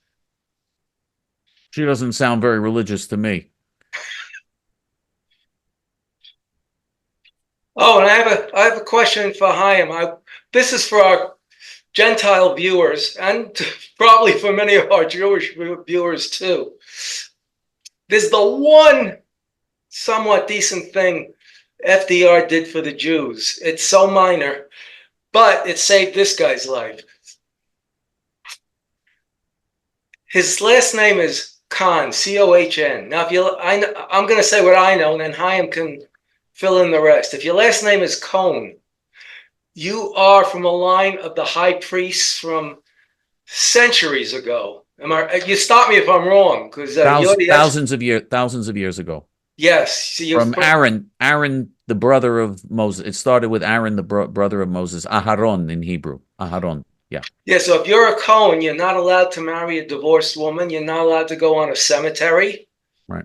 She doesn't sound very religious to me. Oh, and I have a question for Chaim. This is for our Gentile viewers and probably for many of our Jewish viewers too. There's the one somewhat decent thing FDR did for the Jews. It's so minor, but it saved this guy's life. His last name is Khan, C-O-H-N. Now, I'm going to say what I know, and then Chaim can fill in the rest. If your last name is Cohn, you are from a line of the high priests from centuries ago. You stop me if I'm wrong, because thousands of years ago. Yes, from Aaron, the brother of Moses. It started with Aaron, the brother of Moses. Aharon in Hebrew. Aharon. Yeah. Yeah. So if you're a Cohen, you're not allowed to marry a divorced woman. You're not allowed to go on a cemetery. Right.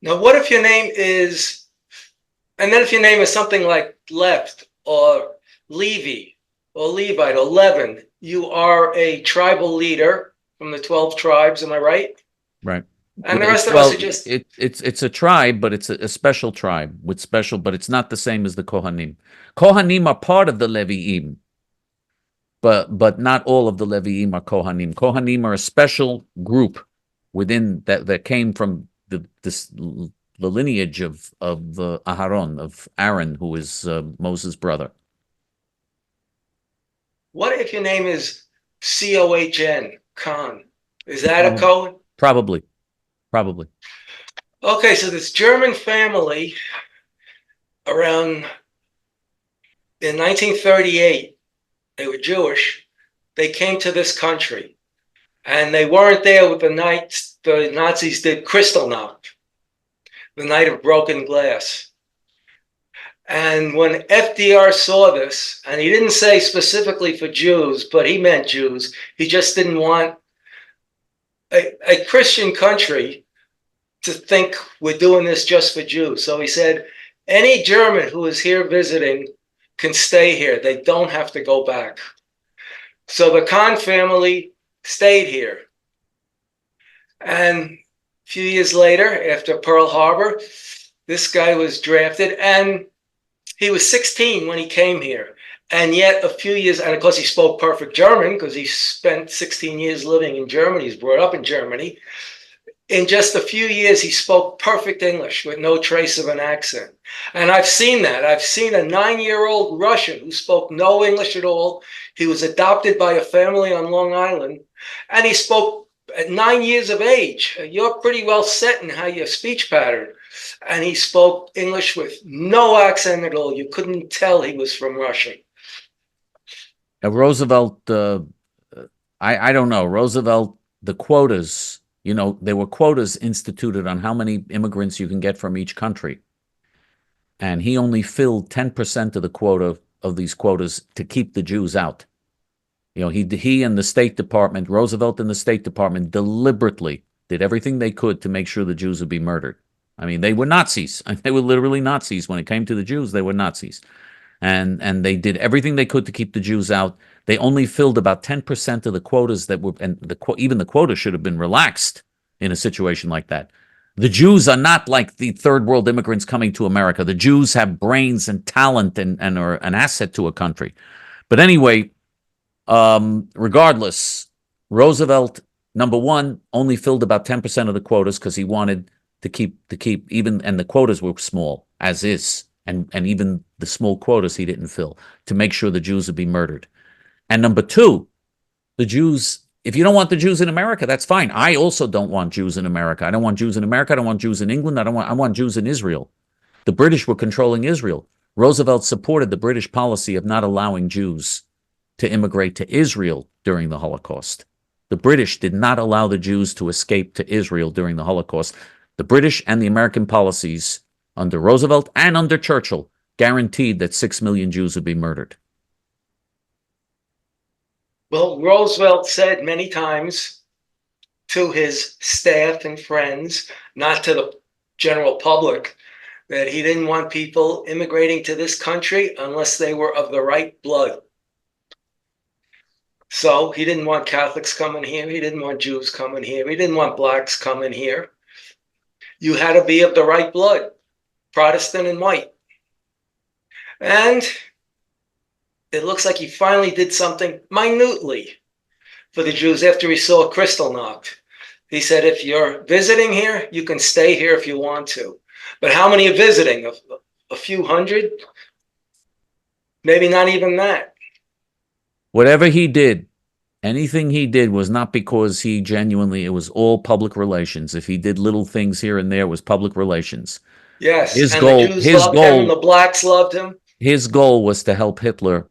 Now, what if your name is, and then if your name is something like Left or Levi or Levite or Levin, you are a tribal leader from the 12 tribes. Am I right? Right. And the rest of us are just it's a tribe, but it's a special tribe with special, but it's not the same as the Kohanim. Kohanim are part of the Leviim, but not all of the Leviim are Kohanim. Kohanim are a special group within that came from the lineage of Aharon, of Aaron, who is Moses' brother. What if your name is C-O-H-N, Khan? Is that a Cohen? Probably. Okay, so this German family around in 1938, they were Jewish. They came to this country, and they weren't there with the night the Nazis did Kristallnacht, the night of broken glass. And when FDR saw this, and he didn't say specifically for Jews, but he meant Jews, he just didn't want a Christian country to think we're doing this just for Jews. So he said, any German who is here visiting can stay here. They don't have to go back. So the Khan family stayed here. And a few years later, after Pearl Harbor, this guy was drafted, and he was 16 when he came here. And yet a few years, and of course he spoke perfect German because he spent 16 years living in Germany. He's brought up in Germany. In just a few years, he spoke perfect English with no trace of an accent. And I've seen that. I've seen a 9-year-old Russian who spoke no English at all. He was adopted by a family on Long Island, and he spoke at 9 years of age. You're pretty well set in how your speech pattern. And he spoke English with no accent at all. You couldn't tell he was from Russia. Roosevelt, I don't know. Roosevelt, the quotas, there were quotas instituted on how many immigrants you can get from each country. And he only filled 10% of the quota of these quotas to keep the Jews out. He and the State Department, Roosevelt and the State Department deliberately did everything they could to make sure the Jews would be murdered. I mean, they were Nazis. They were literally Nazis. When it came to the Jews, they were Nazis. and they did everything they could to keep the Jews out. They only filled about 10% of the quotas that were, and even the quota should have been relaxed in a situation like that. The Jews are not like the third world immigrants coming to America. The Jews have brains and talent and are an asset to a country. But anyway, regardless, Roosevelt, number one, only filled about 10% of the quotas because he wanted to keep even, and the quotas were small as is, and even the small quotas he didn't fill to make sure the Jews would be murdered. And number two, the Jews, if you don't want the Jews in America, that's fine. I also don't want Jews in America. I don't want Jews in America. I don't want Jews in England. I want Jews in Israel. The British were controlling Israel. Roosevelt supported the British policy of not allowing Jews to immigrate to Israel during the Holocaust. The British did not allow the Jews to escape to Israel during the Holocaust. The British and the American policies under Roosevelt and under Churchill guaranteed that 6 million Jews would be murdered. Well, Roosevelt said many times to his staff and friends, not to the general public, that he didn't want people immigrating to this country unless they were of the right blood. So he didn't want Catholics coming here. He didn't want Jews coming here. He didn't want blacks coming here. You had to be of the right blood, Protestant and white. And it looks like he finally did something minutely for the Jews after he saw Kristallnacht. He said, if you're visiting here, you can stay here if you want to. But how many are visiting? A few hundred? Maybe not even that. Whatever he did, anything he did was not because he genuinely, it was all public relations. If he did little things here and there, it was public relations. Yes, His and goal, the Jews loved him, the blacks loved him. His goal was to help Hitler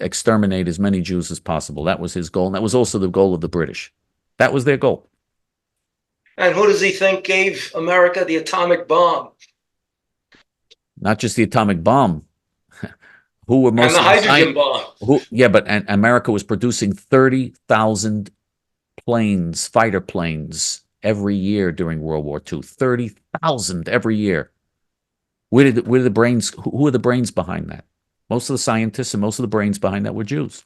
exterminate as many Jews as possible. That was his goal, and that was also the goal of the British. That was their goal. And who does he think gave America the atomic bomb? Not just the atomic bomb. Who were most and the hydrogen bomb? But America was producing 30,000 planes, fighter planes, every year during World War II. 30,000 every year. Where did the brains? Who are the brains behind that? Most of the scientists and most of the brains behind that were Jews.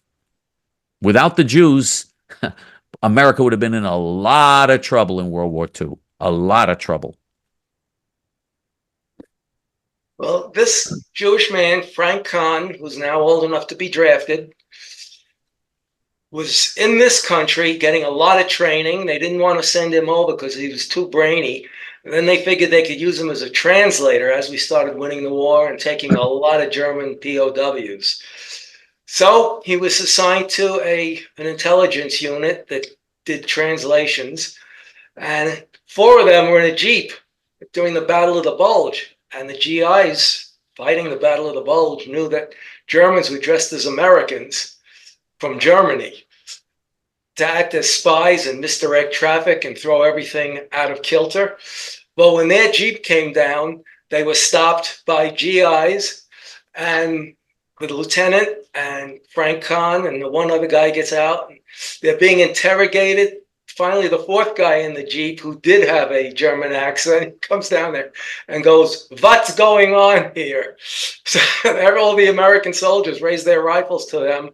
Without the Jews, America would have been in a lot of trouble in World War II. A lot of trouble. Well, this Jewish man, Frank Kahn, who's now old enough to be drafted, was in this country getting a lot of training. They didn't want to send him over because he was too brainy. And then they figured they could use him as a translator as we started winning the war and taking a lot of German POWs. So he was assigned to an intelligence unit that did translations. And 4 of them were in a Jeep during the Battle of the Bulge. And the GIs fighting the Battle of the Bulge knew that Germans were dressed as Americans from Germany to act as spies and misdirect traffic and throw everything out of kilter. Well, when their Jeep came down, they were stopped by GIs, and the lieutenant and Frank Kahn and the one other guy gets out. They're being interrogated. Finally, the 4th guy in the Jeep, who did have a German accent, comes down there and goes, "What's going on here?" So all the American soldiers raise their rifles to them.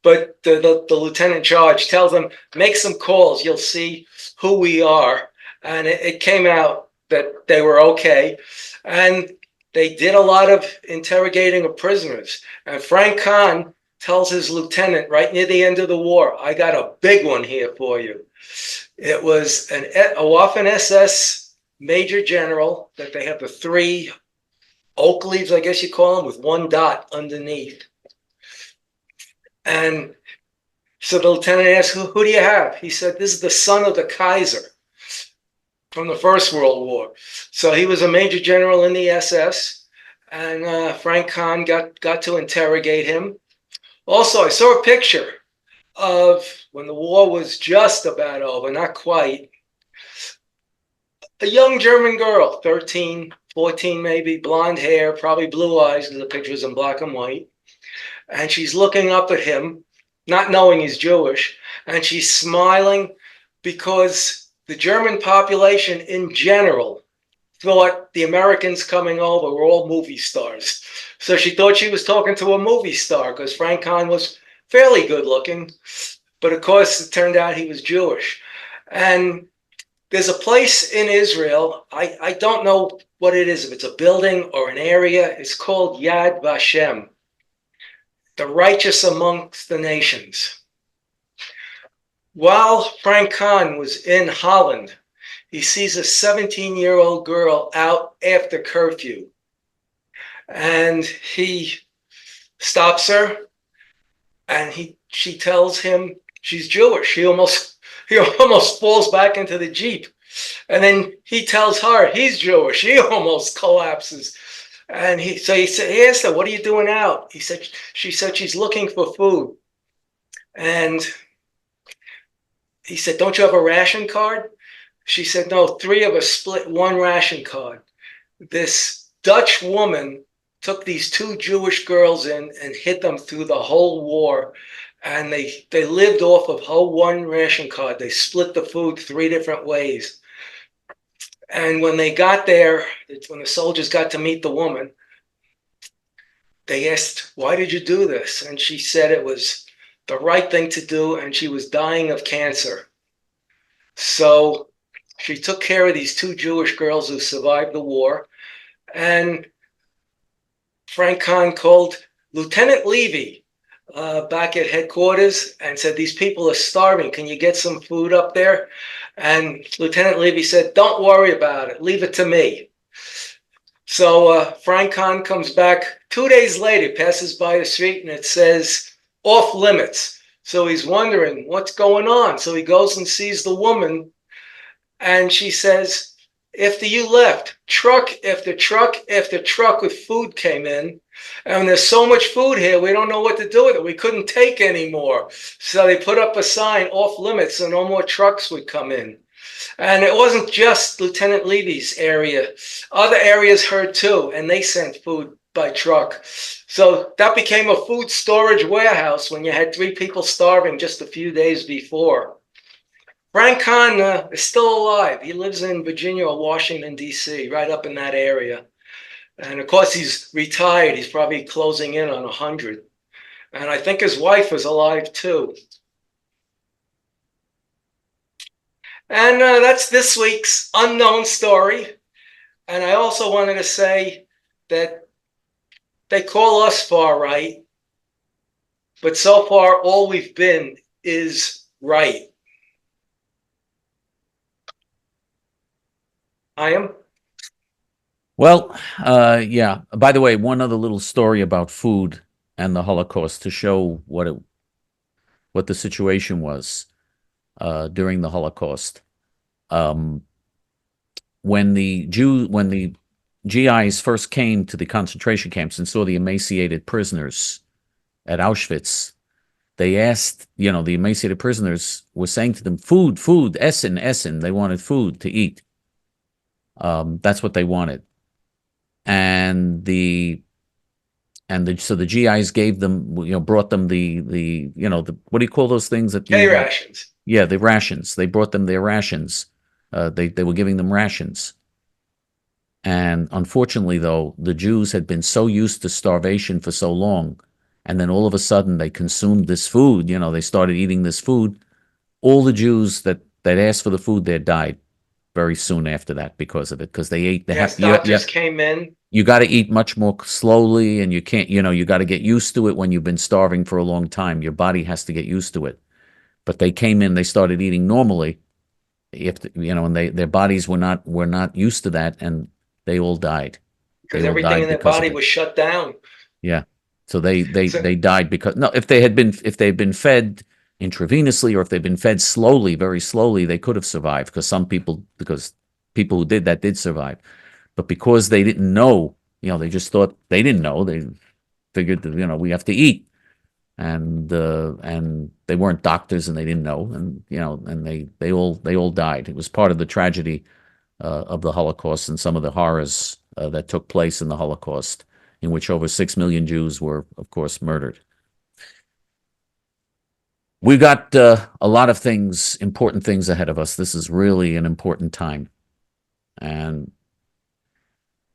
But the lieutenant in charge tells them, make some calls, you'll see who we are. And it came out that they were okay. And they did a lot of interrogating of prisoners. And Frank Kahn tells his lieutenant right near the end of the war, I got a big one here for you. It was a Waffen-SS major general that they have the 3 oak leaves, I guess you call them, with 1 dot underneath. And so the lieutenant asked, who do you have? He said, this is the son of the Kaiser from the First World War. So he was a major general in the SS, and Frank Kahn got to interrogate him. Also, I saw a picture of when the war was just about over, not quite. A young German girl, 13, 14 maybe, blonde hair, probably blue eyes, because the picture was in black and white. And she's looking up at him, not knowing he's Jewish, and she's smiling because the German population in general thought the Americans coming over were all movie stars. So she thought she was talking to a movie star because Frank Kahn was fairly good looking. But of course, it turned out he was Jewish. And there's a place in Israel, I don't know what it is, if it's a building or an area, it's called Yad Vashem, the righteous amongst the nations. While Frank Kahn was in Holland, he sees a 17-year-old girl out after curfew. And he stops her and she tells him she's Jewish. He almost falls back into the Jeep. And then he tells her he's Jewish. He almost collapses. And he asked her, "What are you doing out?" She said she's looking for food. And he said, "Don't you have a ration card?" She said, "No, 3 of us split one ration card." This Dutch woman took these 2 Jewish girls in and hid them through the whole war. And they lived off of one ration card. They split the food 3 different ways. And when they got there, when the soldiers got to meet the woman, they asked, "Why did you do this?" And she said it was the right thing to do, and she was dying of cancer. So she took care of these 2 Jewish girls who survived the war. And Frank Kahn called Lieutenant Levy back at headquarters and said, "These people are starving. Can you get some food up there?" And Lieutenant Levy said, "Don't worry about it. Leave it to me." So Frank Kahn comes back 2 days later, passes by the street, and it says, "Off limits." So he's wondering what's going on. So he goes and sees the woman, and she says, "After you left, truck after truck after truck with food came in. And there's so much food here, we don't know what to do with it. We couldn't take any more." So they put up a sign, "Off limits," so no more trucks would come in. And it wasn't just Lieutenant Levy's area. Other areas heard too, and they sent food by truck. So that became a food storage warehouse when you had 3 people starving just a few days before. Frank Kahn is still alive. He lives in Virginia or Washington, D.C., right up in that area. And of course, he's retired. He's probably closing in on 100. And I think his wife is alive too. And that's this week's unknown story. And I also wanted to say that they call us far right, but so far all we've been is right. I am. Well, yeah. By the way, one other little story about food and the Holocaust to show what the situation was during the Holocaust. When the GIs first came to the concentration camps and saw the emaciated prisoners at Auschwitz, they asked, the emaciated prisoners were saying to them, "Food, food, Essen, Essen." They wanted food to eat. That's what they wanted. So the GIs gave them, brought them the what do you call those things that K rations. Yeah, the rations. They brought them their rations. They were giving them rations. And unfortunately, though, the Jews had been so used to starvation for so long, and then all of a sudden they consumed this food. They started eating this food. All the Jews that asked for the food there died very soon after that because of it, because they ate. Doctors came in. You got to eat much more slowly, and you can't. You got to get used to it when you've been starving for a long time. Your body has to get used to it. But they came in. They started eating normally. And their bodies were not used to that, and they all died. Because everything in their body was shut down. Yeah. So they died because if they had been fed intravenously, or if they'd been fed slowly, very slowly, they could have survived, because people who did that did survive. But because they didn't know, they just thought they didn't know. They figured that, we have to eat. And they weren't doctors, and they didn't know, and they all died. It was part of the tragedy of the Holocaust and some of the horrors that took place in the Holocaust, in which over 6 million Jews were, of course, murdered. We've got a lot of important things ahead of us. This is really an important time, and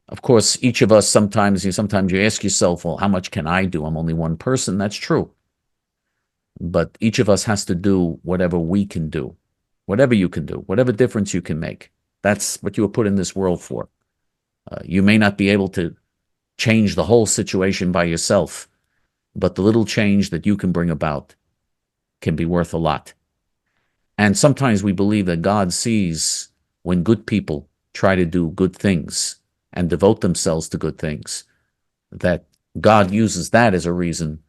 Of course, each of us sometimes you ask yourself, well, how much can I do? I'm only one person. That's true. But each of us has to do whatever we can do, whatever you can do, whatever difference you can make. That's what you were put in this world for. You may not be able to change the whole situation by yourself, but the little change that you can bring about can be worth a lot. And sometimes we believe that God sees when good people try to do good things and devote themselves to good things, that God uses that as a reason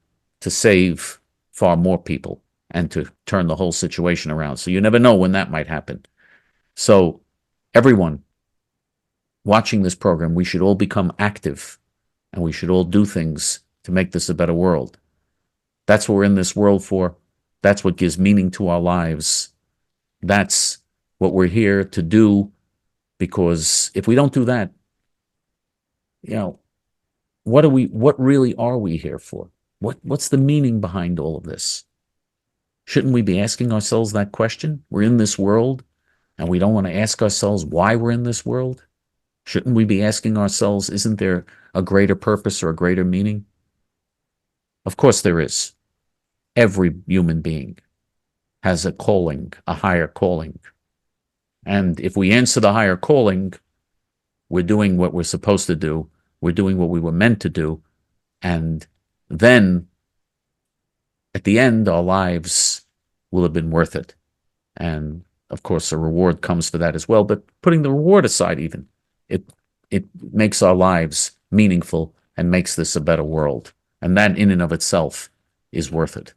to save far more people and to turn the whole situation around. So you never know when that might happen. So everyone watching this program, we should all become active and we should all do things to make this a better world. That's what we're in this world for. That's what gives meaning to our lives. That's what we're here to do, because if we don't do that, what really are we here for? What's the meaning behind all of this? Shouldn't we be asking ourselves that question? We're in this world and we don't want to ask ourselves why we're in this world. Shouldn't we be asking ourselves, isn't there a greater purpose or a greater meaning? Of course there is. Every human being has a calling, a higher calling. And if we answer the higher calling, we're doing what we're supposed to do. We're doing what we were meant to do. And then at the end, our lives will have been worth it. And of course, a reward comes for that as well. But putting the reward aside even, it makes our lives meaningful and makes this a better world. And that in and of itself is worth it.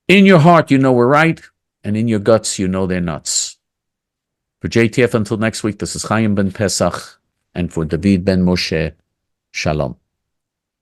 In your heart, you know we're right. And in your guts, you know they're nuts. For JTF until next week, this is Chaim ben Pesach. And for David ben Moshe, Shalom.